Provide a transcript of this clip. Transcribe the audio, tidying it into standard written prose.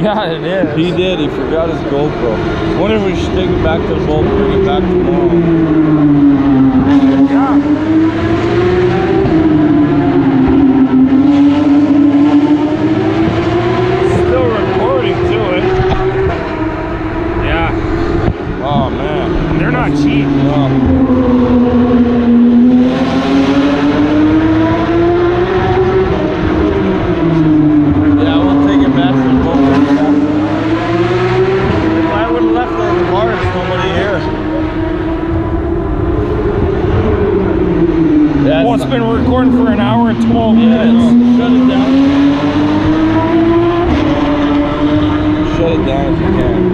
Yeah, it is. He did. He forgot his GoPro. I wonder if we should take it back to the boat and bring it back tomorrow. Yeah. Still recording to it. Yeah. Oh, man. They're not cheap. No. Yeah, we'll take it back to the boat. If I would have left those bars, nobody here. Yeah, Well, it's been recording for an hour and 12 minutes. Shut it down. Shut it down if you can.